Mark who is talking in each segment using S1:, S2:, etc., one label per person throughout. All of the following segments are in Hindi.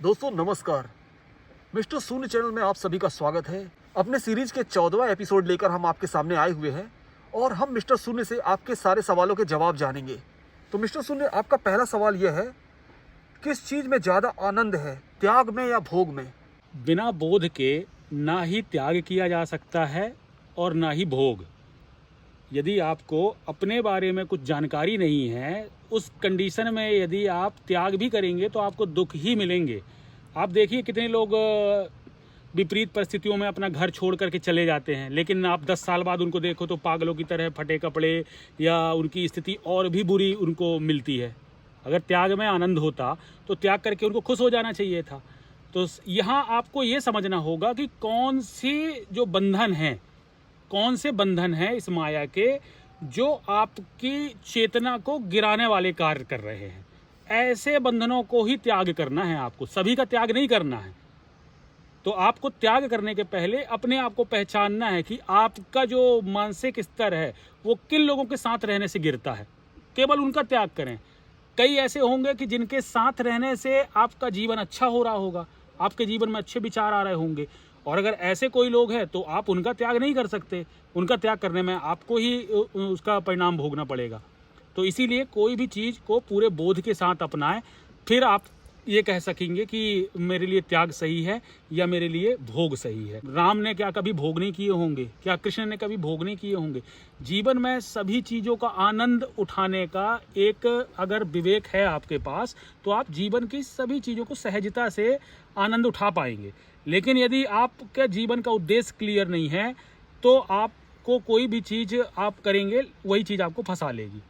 S1: दोस्तों नमस्कार। मिस्टर शून्य चैनल में आप सभी का स्वागत है। अपने सीरीज के 14वां एपिसोड लेकर हम आपके सामने आए हुए हैं और हम मिस्टर शून्य से आपके सारे सवालों के जवाब जानेंगे। तो मिस्टर शून्य, आपका पहला सवाल यह है, किस चीज में ज्यादा आनंद है, त्याग में या भोग में?
S2: बिना बोध के ना ही त्याग किया जा सकता है और ना ही भोग। यदि आपको अपने बारे में कुछ जानकारी नहीं है, उस कंडीशन में यदि आप त्याग भी करेंगे तो आपको दुख ही मिलेंगे। आप देखिए कितने लोग विपरीत परिस्थितियों में अपना घर छोड़ करके चले जाते हैं, लेकिन आप 10 साल बाद उनको देखो तो पागलों की तरह फटे कपड़े या उनकी स्थिति और भी बुरी उनको मिलती है। अगर त्याग में आनंद होता तो त्याग करके उनको खुश हो जाना चाहिए था। तो यहाँ आपको ये समझना होगा कि कौन सी जो बंधन हैं, कौन से बंधन हैं इस माया के जो आपकी चेतना को गिराने वाले कार्य कर रहे हैं। ऐसे बंधनों को ही त्याग करना है आपको, सभी का त्याग नहीं करना है। तो आपको त्याग करने के पहले अपने आप को पहचानना है कि आपका जो मानसिक स्तर है वो किन लोगों के साथ रहने से गिरता है, केवल उनका त्याग करें। कई ऐसे होंगे कि जिनके साथ रहने से आपका जीवन अच्छा हो रहा होगा, आपके जीवन में अच्छे विचार आ रहे होंगे, और अगर ऐसे कोई लोग हैं तो आप उनका त्याग नहीं कर सकते। उनका त्याग करने में आपको ही उसका परिणाम भोगना पड़ेगा। तो इसीलिए कोई भी चीज़ को पूरे बोध के साथ अपनाएं, फिर आप ये कह सकेंगे कि मेरे लिए त्याग सही है या मेरे लिए भोग सही है। राम ने क्या कभी भोग नहीं किए होंगे? क्या कृष्ण ने कभी भोग नहीं किए होंगे? जीवन में सभी चीज़ों का आनंद उठाने का एक अगर विवेक है आपके पास तो आप जीवन की सभी चीज़ों को सहजता से आनंद उठा पाएंगे। लेकिन यदि आपके जीवन का उद्देश्य क्लियर नहीं है तो आपको कोई भी चीज़ आप करेंगे वही चीज़ आपको फंसा लेगी।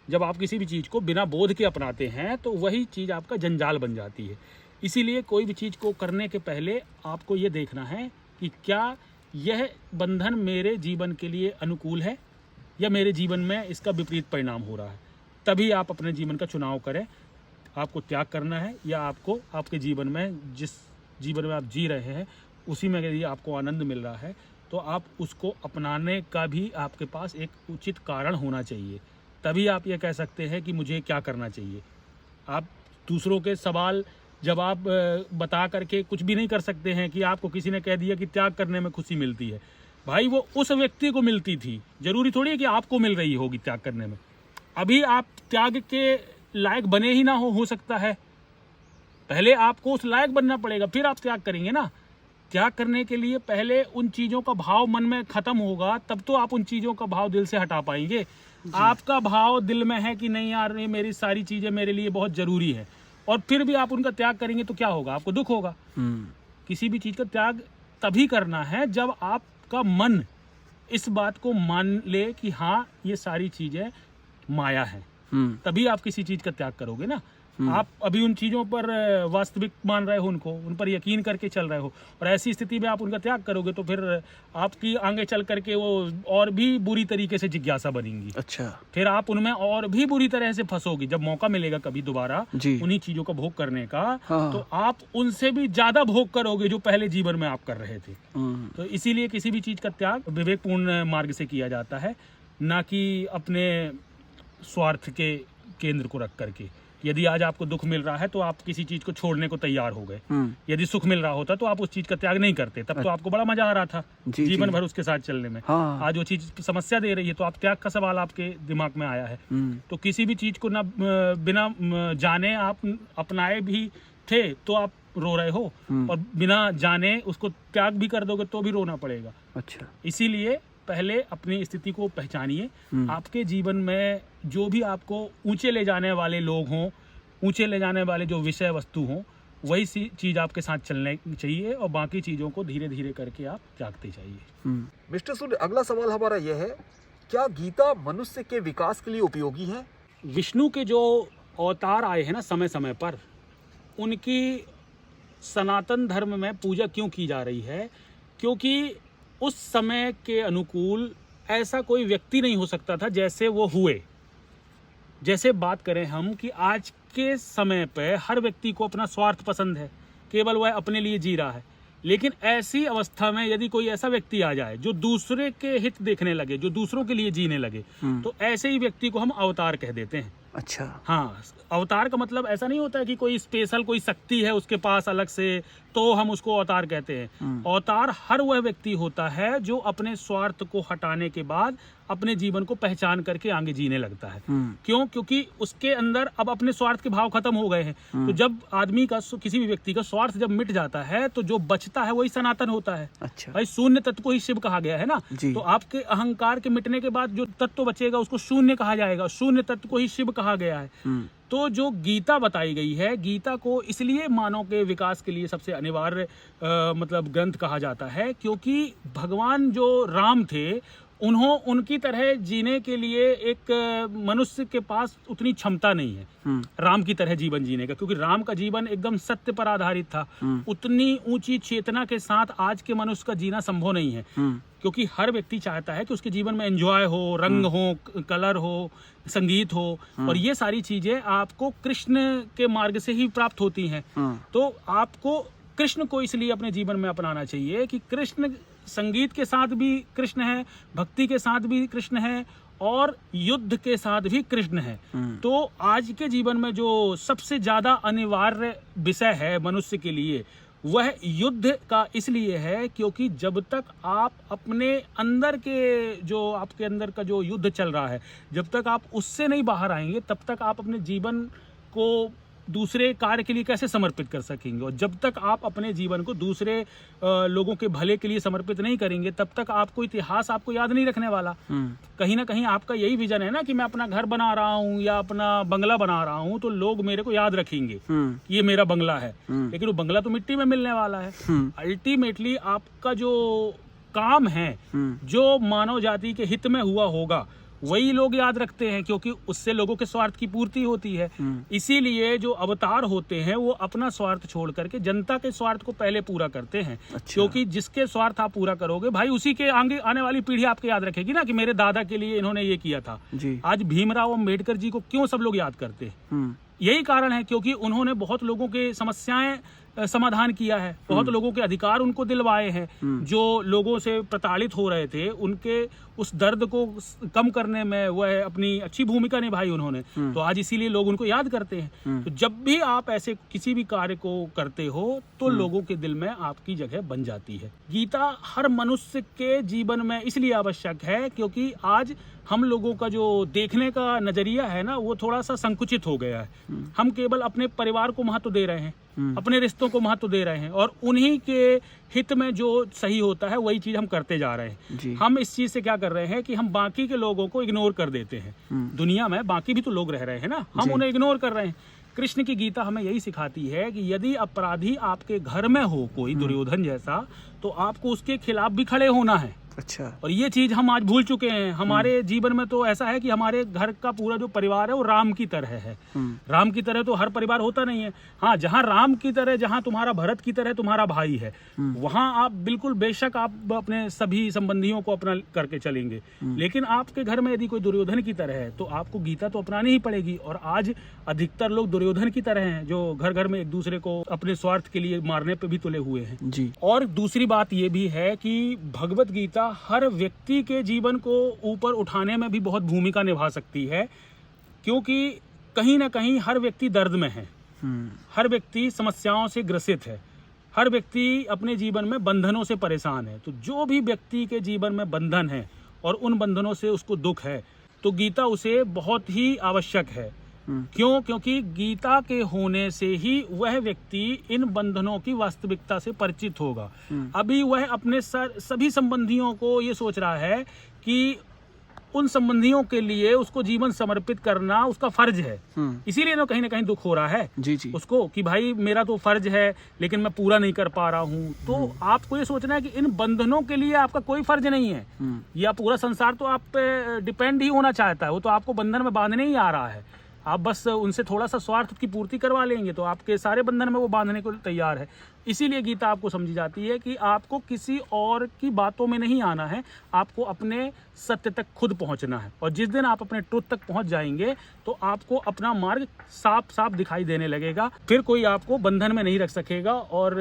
S2: जब आप किसी भी चीज़ को बिना बोध के अपनाते हैं तो वही चीज़ आपका जंजाल बन जाती है। इसीलिए कोई भी चीज़ को करने के पहले आपको ये देखना है कि क्या यह बंधन मेरे जीवन के लिए अनुकूल है या मेरे जीवन में इसका विपरीत परिणाम हो रहा है। तभी आप अपने जीवन का चुनाव करें। आपको त्याग करना है या आपको आपके जीवन में जिस जीवन में आप जी रहे हैं उसी में यदि आपको आनंद मिल रहा है तो आप उसको अपनाने का भी आपके पास एक उचित कारण होना चाहिए। तभी आप ये कह सकते हैं कि मुझे क्या करना चाहिए। आप दूसरों के सवाल जवाब बता करके कुछ भी नहीं कर सकते हैं कि आपको किसी ने कह दिया कि त्याग करने में खुशी मिलती है। भाई वो उस व्यक्ति को मिलती थी, जरूरी थोड़ी है कि आपको मिल रही होगी त्याग करने में। अभी आप त्याग के लायक बने ही ना हो सकता है। पहले आपको उस लायक बनना पड़ेगा, फिर आप त्याग करेंगे ना। त्याग करने के लिए पहले उन चीज़ों का भाव मन में खत्म होगा, तब तो आप उन चीज़ों का भाव दिल से हटा पाएंगे। आपका भाव दिल में है कि नहीं यार, ये मेरी सारी चीज़ें मेरे लिए बहुत ज़रूरी है, और फिर भी आप उनका त्याग करेंगे तो क्या होगा? आपको दुख होगा। किसी भी चीज़ का त्याग तभी करना है जब आपका मन इस बात को मान ले कि हाँ ये सारी चीज़ें माया है, तभी आप किसी चीज़ का त्याग करोगे ना। आप अभी उन चीज़ों पर वास्तविक मान रहे हो, उनको उन पर यकीन करके चल रहे हो, और ऐसी स्थिति में आप उनका त्याग करोगे तो फिर आपकी आगे चल करके वो और भी बुरी तरीके से जिज्ञासा बनेगी।
S1: अच्छा,
S2: फिर आप उनमें और भी बुरी तरह से फंसोगी। जब मौका मिलेगा कभी दोबारा उन्हीं चीज़ों का भोग करने का, तो आप उनसे भी ज़्यादा भोग करोगे जो पहले जीवन में आप कर रहे थे। तो इसीलिए किसी भी चीज़ का त्याग विवेकपूर्ण मार्ग से किया जाता है, ना कि अपने स्वार्थ के केंद्र को रख करके। यदि आज आपको दुख मिल रहा है तो आप किसी चीज को छोड़ने को तैयार हो गए। यदि सुख मिल रहा होता तो आप उस चीज का त्याग नहीं करते, तब तो आपको बड़ा मजा आ रहा था जीवन भर उसके साथ चलने में। आज वो चीज समस्या दे रही है तो आप त्याग का सवाल आपके दिमाग में आया है। तो किसी भी चीज को ना बिना जाने आप अपनाए भी थे तो आप रो रहे हो, और बिना जाने उसको त्याग भी कर दोगे तो भी रोना पड़ेगा। अच्छा, इसीलिए पहले अपनी स्थिति को पहचानिए। आपके जीवन में जो भी आपको ऊंचे ले जाने वाले लोग हों, ऊंचे ले जाने वाले जो विषय वस्तु हों, वही सी चीज आपके साथ चलने चाहिए, और बाकी चीजों को धीरे धीरे करके आप त्यागते जाइए।
S1: मिस्टर सूर्य, अगला सवाल हमारा यह है, क्या गीता मनुष्य के विकास के लिए उपयोगी है?
S2: विष्णु के जो अवतार आए हैं ना समय समय पर, उनकी सनातन धर्म में पूजा क्यों की जा रही है? क्योंकि उस समय के अनुकूल ऐसा कोई व्यक्ति नहीं हो सकता था जैसे वो हुए। जैसे बात करें हम कि आज के समय पे हर व्यक्ति को अपना स्वार्थ पसंद है, केवल वह अपने लिए जी रहा है। लेकिन ऐसी अवस्था में यदि कोई ऐसा व्यक्ति आ जाए जो दूसरे के हित देखने लगे, जो दूसरों के लिए जीने लगे, तो ऐसे ही व्यक्ति को हम अवतार कह देते हैं।
S1: अच्छा।
S2: हाँ, अवतार का मतलब ऐसा नहीं होता है कि कोई स्पेशल कोई शक्ति है उसके पास अलग से, तो हम उसको अवतार कहते हैं। अवतार हर वह व्यक्ति होता है जो अपने स्वार्थ को हटाने के बाद अपने जीवन को पहचान करके आगे जीने लगता है। क्यों? क्योंकि उसके अंदर अब अपने स्वार्थ के भाव खत्म हो गए हैं। तो जब आदमी का, किसी भी व्यक्ति का स्वार्थ जब मिट जाता है तो जो बचता है वही सनातन होता है।
S1: अच्छा।
S2: भाई शून्य तत्व को ही शिव कहा गया है ना। तो आपके अहंकार के मिटने के बाद जो तत्व बचेगा उसको शून्य कहा जाएगा, शून्य तत्व को ही शिव कहा गया है। तो जो गीता बताई गई है, गीता को इसलिए मानव के विकास के लिए सबसे अनिवार्य मतलब ग्रंथ कहा जाता है, क्योंकि भगवान जो राम थे उनकी तरह जीने के लिए एक मनुष्य के पास उतनी क्षमता नहीं है राम की तरह जीवन जीने का, क्योंकि राम का जीवन एकदम सत्य पर आधारित था। उतनी ऊंची चेतना के साथ आज के मनुष्य का जीना संभव नहीं है, क्योंकि हर व्यक्ति चाहता है कि उसके जीवन में एंजॉय हो, रंग हो, कलर हो, संगीत हो, और ये सारी चीजें आपको कृष्ण के मार्ग से ही प्राप्त होती हैं। तो आपको कृष्ण को इसलिए अपने जीवन में अपनाना चाहिए कि कृष्ण संगीत के साथ भी कृष्ण है, भक्ति के साथ भी कृष्ण है, और युद्ध के साथ भी कृष्ण है। तो आज के जीवन में जो सबसे ज्यादा अनिवार्य विषय है मनुष्य के लिए, वह युद्ध का इसलिए है क्योंकि जब तक आप अपने अंदर के, जो आपके अंदर का जो युद्ध चल रहा है, जब तक आप उससे नहीं बाहर आएंगे तब तक आप अपने जीवन को दूसरे कार्य के लिए कैसे समर्पित कर सकेंगे। और जब तक आप अपने जीवन को दूसरे लोगों के भले के लिए समर्पित नहीं करेंगे तब तक आपको इतिहास आपको याद नहीं रखने वाला। कहीं ना कहीं आपका यही विजन है ना कि मैं अपना घर बना रहा हूँ या अपना बंगला बना रहा हूँ तो लोग मेरे को याद रखेंगे कि ये मेरा बंगला है, लेकिन वो बंगला तो मिट्टी में मिलने वाला है। अल्टीमेटली आपका जो काम है, जो मानव जाति के हित में हुआ होगा, वही लोग याद रखते हैं, क्योंकि उससे लोगों के स्वार्थ की पूर्ति होती है। इसीलिए जो अवतार होते हैं वो अपना स्वार्थ छोड़ करके जनता के स्वार्थ को पहले पूरा करते हैं। अच्छा। क्योंकि जिसके स्वार्थ आप पूरा करोगे भाई, उसी के आगे आने वाली पीढ़ी आपको याद रखेगी ना कि मेरे दादा के लिए इन्होंने ये किया था। आज भीमराव अम्बेडकर जी को क्यों सब लोग याद करते हैं? यही कारण है क्योंकि उन्होंने बहुत लोगों के समस्याएं समाधान किया है, बहुत लोगों के अधिकार उनको दिलवाए हैं, जो लोगों से प्रताड़ित हो रहे थे उनके उस दर्द को कम करने में वह अपनी अच्छी भूमिका निभाई उन्होंने। तो आज इसीलिए लोग उनको याद करते हैं। तो जब भी आप ऐसे किसी भी कार्य को करते हो तो लोगों के दिल में आपकी जगह बन जाती है। गीता हर मनुष्य के जीवन में इसलिए आवश्यक है क्योंकि आज हम लोगों का जो देखने का नजरिया है ना, वो थोड़ा सा संकुचित हो गया है। हम केवल अपने परिवार को महत्व दे रहे हैं, अपने रिश्तों को महत्व दे रहे हैं, और उन्हीं के हित में जो सही होता है वही चीज हम करते जा रहे हैं। हम इस चीज से क्या कर रहे हैं कि हम बाकी के लोगों को इग्नोर कर देते हैं। दुनिया में बाकी भी तो लोग रह रहे हैं ना, हम उन्हें इग्नोर कर रहे हैं। कृष्ण की गीता हमें यही सिखाती है कि यदि अपराधी आपके घर में हो कोई दुर्योधन जैसा, तो आपको उसके खिलाफ भी खड़े होना है।
S1: अच्छा।
S2: और ये चीज हम आज भूल चुके हैं। हमारे जीवन में तो ऐसा है कि हमारे घर का पूरा जो परिवार है वो राम की तरह है। राम की तरह तो हर परिवार होता नहीं है। हाँ, जहाँ राम की तरह, जहाँ तुम्हारा भरत की तरह तुम्हारा भाई है, वहाँ आप बिल्कुल बेशक आप अपने सभी संबंधियों को अपना करके चलेंगे। लेकिन आपके घर में यदि कोई दुर्योधन की तरह है तो आपको गीता तो अपनानी ही पड़ेगी। और आज अधिकतर लोग दुर्योधन की तरह हैं, जो घर घर में एक दूसरे को अपने स्वार्थ के लिए मारने पे भी तुले हुए हैं जी। और दूसरी बात ये भी है कि भगवत गीता हर व्यक्ति के जीवन को ऊपर उठाने में भी बहुत भूमिका निभा सकती है, क्योंकि कहीं ना कहीं हर व्यक्ति दर्द में है, हर व्यक्ति समस्याओं से ग्रसित है, हर व्यक्ति अपने जीवन में बंधनों से परेशान है। तो जो भी व्यक्ति के जीवन में बंधन है और उन बंधनों से उसको दुख है, तो गीता उसे बहुत ही आवश्यक है। क्यों? क्योंकि गीता के होने से ही वह व्यक्ति इन बंधनों की वास्तविकता से परिचित होगा। अभी वह अपने सभी संबंधियों को ये सोच रहा है कि उन संबंधियों के लिए उसको जीवन समर्पित करना उसका फर्ज है। इसीलिए ना कहीं दुख हो रहा है जी। उसको कि भाई मेरा तो फर्ज है लेकिन मैं पूरा नहीं कर पा रहा हूँ। तो आपको ये सोचना है कि इन बंधनों के लिए आपका कोई फर्ज नहीं है। या पूरा संसार तो आप पे डिपेंड ही होना चाहता है, वो तो आपको बंधन में बांधने ही आ रहा है। आप बस उनसे थोड़ा सा स्वार्थ की पूर्ति करवा लेंगे तो आपके सारे बंधन में वो बांधने को तैयार है। इसीलिए गीता आपको समझी जाती है कि आपको किसी और की बातों में नहीं आना है, आपको अपने सत्य तक खुद पहुंचना है। और जिस दिन आप अपने ट्रुथ तक पहुंच जाएंगे तो आपको अपना मार्ग साफ साफ दिखाई देने लगेगा, फिर कोई आपको बंधन में नहीं रख सकेगा और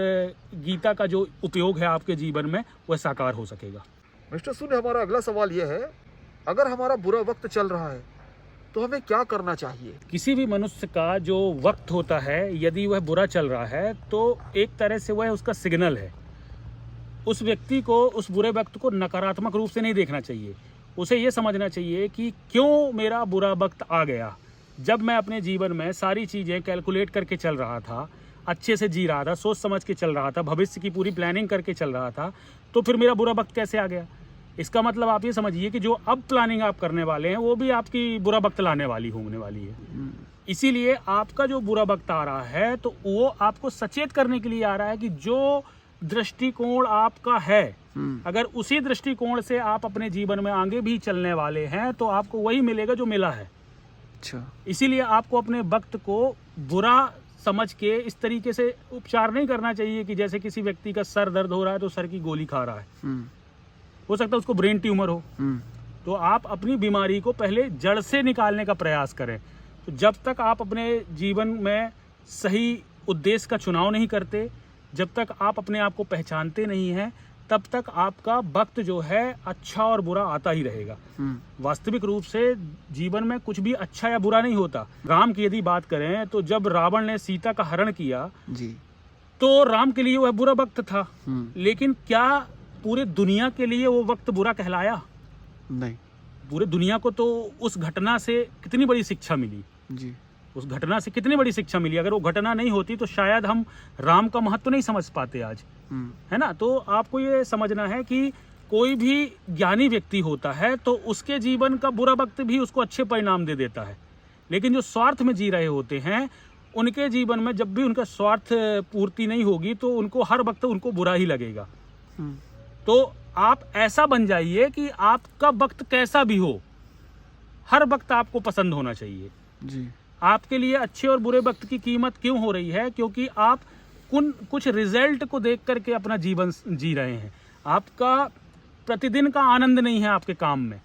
S2: गीता का जो उपयोग है आपके जीवन में वह साकार हो सकेगा।
S1: मिस्टर सूर्य, हमारा अगला सवाल यह है, अगर हमारा बुरा वक्त चल रहा है तो हमें क्या करना चाहिए?
S2: किसी भी मनुष्य का जो वक्त होता है, यदि वह बुरा चल रहा है तो एक तरह से वह उसका सिग्नल है। उस व्यक्ति को, उस बुरे वक्त को नकारात्मक रूप से नहीं देखना चाहिए। उसे ये समझना चाहिए कि क्यों मेरा बुरा वक्त आ गया। जब मैं अपने जीवन में सारी चीज़ें कैलकुलेट करके चल रहा था, अच्छे से जी रहा था, सोच समझ के चल रहा था, भविष्य की पूरी प्लानिंग करके चल रहा था, तो फिर मेरा बुरा वक्त कैसे आ गया? इसका मतलब आप ये समझिए कि जो अब प्लानिंग आप करने वाले हैं वो भी आपकी बुरा वक्त लाने वाली होने वाली है। इसीलिए आपका जो बुरा वक्त आ रहा है तो वो आपको सचेत करने के लिए आ रहा है कि जो दृष्टिकोण आपका है, अगर उसी दृष्टिकोण से आप अपने जीवन में आगे भी चलने वाले हैं तो आपको वही मिलेगा जो मिला है।
S1: अच्छा।
S2: इसीलिए आपको अपने वक्त को बुरा समझ के इस तरीके से उपचार नहीं करना चाहिए कि जैसे किसी व्यक्ति का सर दर्द हो रहा है तो सर की गोली खा रहा है। हो सकता है उसको ब्रेन ट्यूमर हो। तो आप अपनी बीमारी को पहले जड़ से निकालने का प्रयास करें। तो जब तक आप अपने जीवन में सही उद्देश्य का चुनाव नहीं करते, जब तक आप अपने आप को पहचानते नहीं हैं, तब तक आपका वक्त जो है अच्छा और बुरा आता ही रहेगा। वास्तविक रूप से जीवन में कुछ भी अच्छा या बुरा नहीं होता। राम की यदि बात करें तो जब रावण ने सीता का हरण किया
S1: जी,
S2: तो राम के लिए वह बुरा वक्त था, लेकिन क्या पूरे दुनिया के लिए वो वक्त बुरा कहलाया?
S1: नहीं।
S2: पूरे दुनिया को तो उस घटना से कितनी बड़ी शिक्षा मिली
S1: जी।
S2: उस घटना से कितनी बड़ी शिक्षा मिली। अगर वो घटना नहीं होती तो शायद हम राम का महत्व नहीं समझ पाते आज, है ना। तो आपको ये समझना है कि कोई भी ज्ञानी व्यक्ति होता है तो उसके जीवन का बुरा वक्त भी उसको अच्छे परिणाम दे देता है, लेकिन जो स्वार्थ में जी रहे होते हैं उनके जीवन में जब भी उनका स्वार्थ पूर्ति नहीं होगी तो उनको हर वक्त उनको बुरा ही लगेगा। तो आप ऐसा बन जाइए कि आपका वक्त कैसा भी हो, हर वक्त आपको पसंद होना चाहिए
S1: जी।
S2: आपके लिए अच्छे और बुरे वक्त की कीमत क्यों हो रही है? क्योंकि आप कुछ रिजल्ट को देख करके अपना जीवन जी रहे हैं। आपका प्रतिदिन का आनंद नहीं है आपके काम में।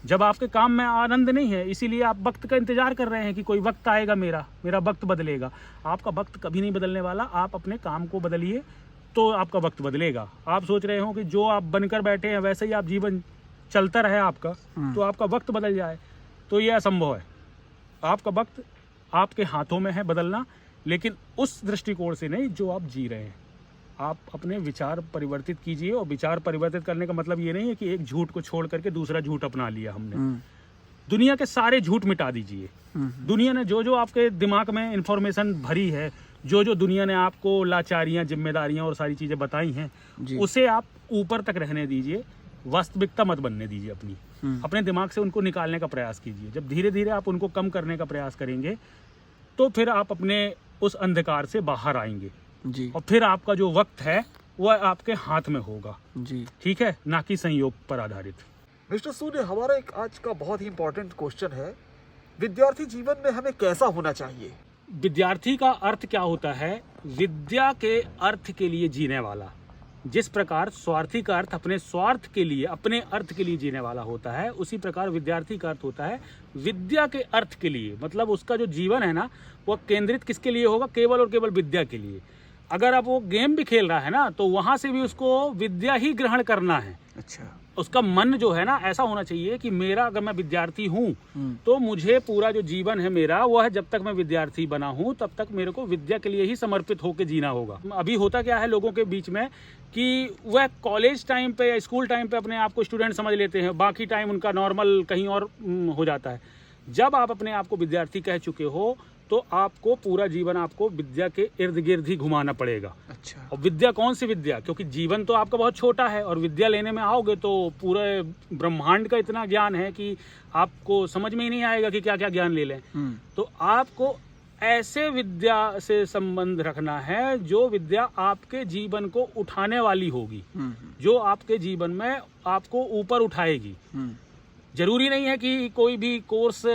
S2: जब आपके काम में आनंद नहीं है, इसीलिए आप वक्त का इंतजार कर रहे हैं कि कोई वक्त आएगा, मेरा वक्त बदलेगा। आपका वक्त कभी नहीं बदलने वाला। आप अपने काम को बदलिए तो आपका वक्त बदलेगा। आप सोच रहे हो कि जो आप बनकर बैठे हैं वैसे ही आप जीवन चलता रहे आपका, तो आपका वक्त बदल जाए, तो यह असंभव है। आपका वक्त आपके हाथों में है बदलना, लेकिन उस दृष्टिकोण से नहीं जो आप जी रहे हैं। आप अपने विचार परिवर्तित कीजिए, और विचार परिवर्तित करने का मतलब ये नहीं है कि एक झूठ को छोड़ करके दूसरा झूठ अपना लिया हमने। दुनिया के सारे झूठ मिटा दीजिए। दुनिया ने जो आपके दिमाग में इंफॉर्मेशन भरी है, जो दुनिया ने आपको लाचारियां, जिम्मेदारियां और सारी चीजें बताई हैं, उसे आप ऊपर तक रहने दीजिए। वास्तविकता मत बनने दीजिए अपनी। अपने दिमाग से उनको निकालने का प्रयास कीजिए। जब धीरे धीरे आप उनको कम करने का प्रयास करेंगे तो फिर आप अपने उस अंधकार से बाहर आएंगे
S1: जी।
S2: और फिर आपका जो वक्त है वह आपके हाथ में होगा
S1: जी।
S2: ठीक है, ना कि संयोग पर आधारित।
S1: मिस्टर सूर्य, हमारा एक आज का बहुत ही इंपॉर्टेंट क्वेश्चन है, विद्यार्थी जीवन में हमें कैसा होना चाहिए?
S2: विद्यार्थी का अर्थ क्या होता है? विद्या के अर्थ के लिए जीने वाला। जिस प्रकार स्वार्थी का अर्थ अपने स्वार्थ के लिए, अपने अर्थ के लिए जीने वाला होता है, उसी प्रकार विद्यार्थी का अर्थ होता है विद्या के अर्थ के लिए। मतलब उसका जो जीवन है ना, वह केंद्रित किसके लिए होगा? केवल और केवल विद्या के लिए। अगर अब वो गेम भी खेल रहा है ना, तो वहां से भी उसको विद्या ही ग्रहण करना है।
S1: अच्छा।
S2: उसका मन जो है ना, ऐसा होना चाहिए कि मेरा, अगर मैं विद्यार्थी हूँ तो मुझे पूरा जो जीवन है मेरा, वह जब तक मैं विद्यार्थी बना हूँ तब तक मेरे को विद्या के लिए ही समर्पित होकर जीना होगा। अभी होता क्या है लोगों के बीच में कि वह कॉलेज टाइम पे या स्कूल टाइम पे अपने आप को स्टूडेंट समझ लेते हैं, बाकी टाइम उनका नॉर्मल कहीं और हो जाता है। जब आप अपने आप को विद्यार्थी कह चुके हो तो आपको पूरा जीवन आपको विद्या के इर्द गिर्द ही घुमाना पड़ेगा।
S1: अच्छा।
S2: और विद्या कौन सी विद्या? क्योंकि जीवन तो आपका बहुत छोटा है और विद्या लेने में आओगे तो पूरे ब्रह्मांड का इतना ज्ञान है कि आपको समझ में ही नहीं आएगा कि क्या क्या ज्ञान ले लें। तो आपको ऐसे विद्या से संबंध रखना है जो विद्या आपके जीवन को उठाने वाली होगी, जो आपके जीवन में आपको ऊपर उठाएगी। जरूरी नहीं है कि कोई भी कोर्स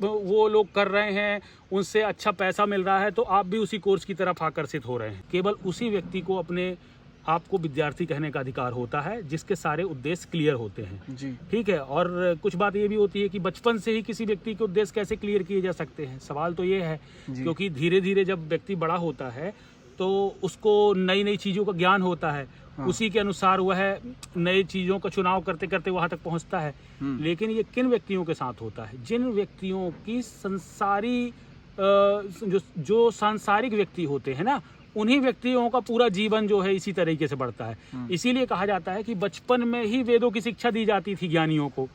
S2: वो लोग कर रहे हैं, उनसे अच्छा पैसा मिल रहा है तो आप भी उसी कोर्स की तरफ आकर्षित हो रहे हैं। केवल उसी व्यक्ति को अपने आपको विद्यार्थी कहने का अधिकार होता है जिसके सारे उद्देश्य क्लियर होते हैं
S1: जी।
S2: ठीक है। और कुछ बात ये भी होती है कि बचपन से ही किसी व्यक्ति के उद्देश्य कैसे क्लियर किए जा सकते हैं, सवाल तो ये है क्योंकि धीरे धीरे जब व्यक्ति बड़ा होता है तो उसको नई नई चीज़ों का ज्ञान होता है,
S1: हाँ।
S2: उसी के अनुसार वह नई चीज़ों का चुनाव करते करते वहाँ तक पहुँचता है। लेकिन ये किन व्यक्तियों के साथ होता है? जिन व्यक्तियों की जो सांसारिक व्यक्ति होते हैं ना, उन्हीं व्यक्तियों का पूरा जीवन जो है इसी तरीके से बढ़ता है। इसीलिए कहा जाता है कि बचपन में ही वेदों की शिक्षा दी जाती थी ज्ञानियों को।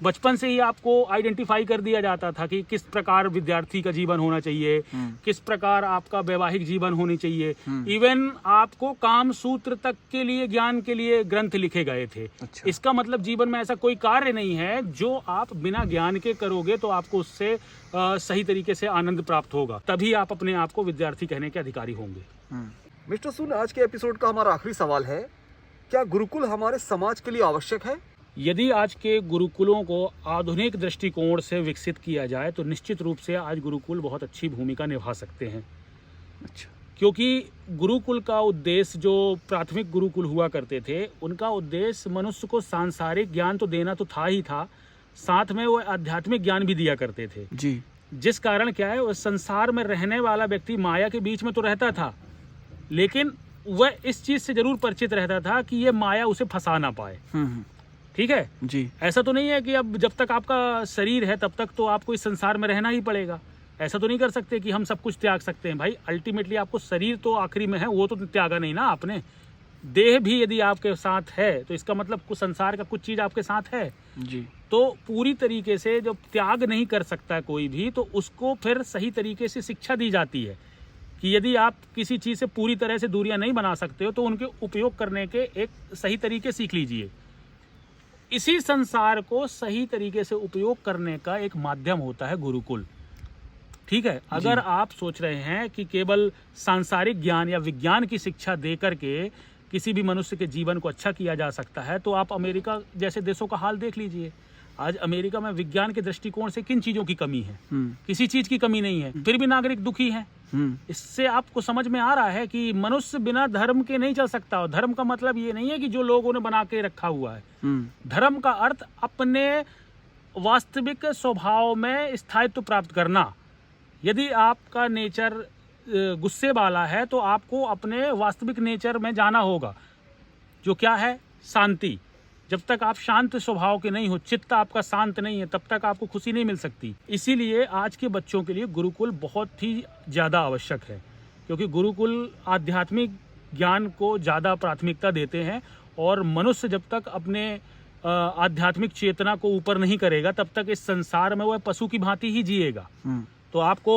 S2: बचपन से ही आपको आइडेंटिफाई कर दिया जाता था कि किस प्रकार विद्यार्थी का जीवन होना चाहिए, किस प्रकार आपका वैवाहिक जीवन होनी चाहिए। इवन आपको काम सूत्र तक के लिए, ज्ञान के लिए ग्रंथ लिखे गए थे।
S1: अच्छा।
S2: इसका मतलब जीवन में ऐसा कोई कार्य नहीं है जो आप बिना ज्ञान के करोगे तो आपको उससे सही तरीके से आनंद प्राप्त होगा, तभी आप अपने आप को विद्यार्थी कहने के अधिकारी होंगे।
S1: मिस्टर सून, आज के एपिसोड का हमारा आखिरी सवाल है, क्या गुरुकुल हमारे समाज के लिए आवश्यक है?
S2: यदि आज के गुरुकुलों को आधुनिक दृष्टिकोण से विकसित किया जाए तो निश्चित रूप से आज गुरुकुल बहुत अच्छी भूमिका निभा सकते हैं।
S1: अच्छा।
S2: क्योंकि गुरुकुल का उद्देश्य, जो प्राथमिक गुरुकुल हुआ करते थे, उनका उद्देश्य मनुष्य को सांसारिक ज्ञान तो देना तो था ही था, साथ में वो आध्यात्मिक ज्ञान भी दिया करते थे
S1: जी।
S2: जिस कारण क्या है, उस संसार में रहने वाला व्यक्ति माया के बीच में तो रहता था, लेकिन वह इस चीज से जरूर परिचित रहता था कि ये माया उसे फंसा ना पाए। ठीक है
S1: जी।
S2: ऐसा तो नहीं है कि अब जब तक आपका शरीर है तब तक तो आपको इस संसार में रहना ही पड़ेगा। ऐसा तो नहीं कर सकते कि हम सब कुछ त्याग सकते हैं। भाई अल्टीमेटली आपको शरीर तो आखिरी में है, वो तो त्यागा नहीं ना आपने। देह भी यदि आपके साथ है तो इसका मतलब कुछ संसार का कुछ चीज आपके साथ है
S1: जी।
S2: तो पूरी तरीके से जब त्याग नहीं कर सकता कोई भी, तो उसको फिर सही तरीके से शिक्षा दी जाती है कि यदि आप किसी चीज़ से पूरी तरह से दूरियां नहीं बना सकते हो तो उनके उपयोग करने के एक सही तरीके सीख लीजिए। इसी संसार को सही तरीके से उपयोग करने का एक माध्यम होता है गुरुकुल। ठीक है, अगर आप सोच रहे हैं कि केवल सांसारिक ज्ञान या विज्ञान की शिक्षा दे करके किसी भी मनुष्य के जीवन को अच्छा किया जा सकता है, तो आप अमेरिका जैसे देशों का हाल देख लीजिए। आज अमेरिका में विज्ञान के दृष्टिकोण से किन चीजों की कमी है? किसी चीज की कमी नहीं है, फिर भी नागरिक दुखी हैं। इससे आपको समझ में आ रहा है कि मनुष्य बिना धर्म के नहीं चल सकता। और धर्म का मतलब ये नहीं है कि जो लोगों ने बना के रखा हुआ है। धर्म का अर्थ अपने वास्तविक स्वभाव में स्थायित्व प्राप्त करना। यदि आपका नेचर गुस्से वाला है तो आपको अपने वास्तविक नेचर में जाना होगा, जो क्या है? शांति। जब तक आप शांत स्वभाव के नहीं हो, चित्त आपका शांत नहीं है, तब तक आपको खुशी नहीं मिल सकती। इसीलिए आज के बच्चों के लिए गुरुकुल बहुत ही ज़्यादा आवश्यक है, क्योंकि गुरुकुल आध्यात्मिक ज्ञान को ज़्यादा प्राथमिकता देते हैं। और मनुष्य जब तक अपने आध्यात्मिक चेतना को ऊपर नहीं करेगा तब तक इस संसार में वह पशु की भांति ही जिएगा। तो आपको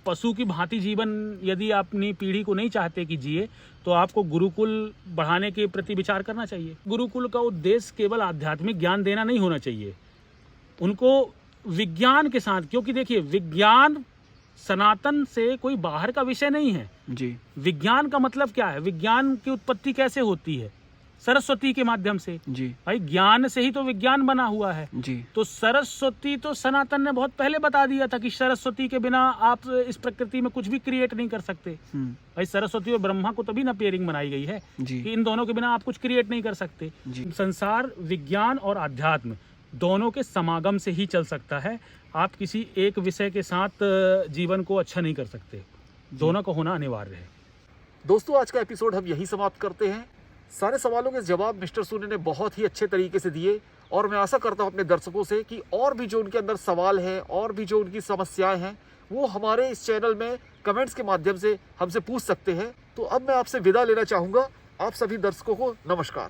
S2: पशु की भांति जीवन यदि अपनी पीढ़ी को नहीं चाहते कि जिए, तो आपको गुरुकुल बढ़ाने के प्रति विचार करना चाहिए। गुरुकुल का उद्देश्य केवल आध्यात्मिक ज्ञान देना नहीं होना चाहिए, उनको विज्ञान के साथ, क्योंकि देखिए विज्ञान सनातन से कोई बाहर का विषय नहीं है जी। विज्ञान का मतलब क्या है? विज्ञान की उत्पत्ति कैसे होती है? सरस्वती के माध्यम से जी। भाई ज्ञान से ही तो विज्ञान बना हुआ है जी। तो सरस्वती तो सनातन ने बहुत पहले बता दिया था कि सरस्वती के बिना आप इस प्रकृति में कुछ भी क्रिएट नहीं कर सकते। भाई सरस्वती और ब्रह्मा को तभी ना पेयरिंग बनाई गई है जी। कि इन दोनों के बिना आप कुछ क्रिएट नहीं कर सकते जी। संसार विज्ञान और अध्यात्म दोनों के समागम से ही चल सकता है। आप किसी एक विषय के साथ जीवन को अच्छा नहीं कर सकते, दोनों का होना अनिवार्य है।
S1: दोस्तों, आज का एपिसोड हम यही समाप्त करते हैं। सारे सवालों के जवाब मिस्टर सूने ने बहुत ही अच्छे तरीके से दिए, और मैं आशा करता हूं अपने दर्शकों से कि और भी जो उनके अंदर सवाल हैं और भी जो उनकी समस्याएं हैं वो हमारे इस चैनल में कमेंट्स के माध्यम से हमसे पूछ सकते हैं। तो अब मैं आपसे विदा लेना चाहूँगा। आप सभी दर्शकों को नमस्कार।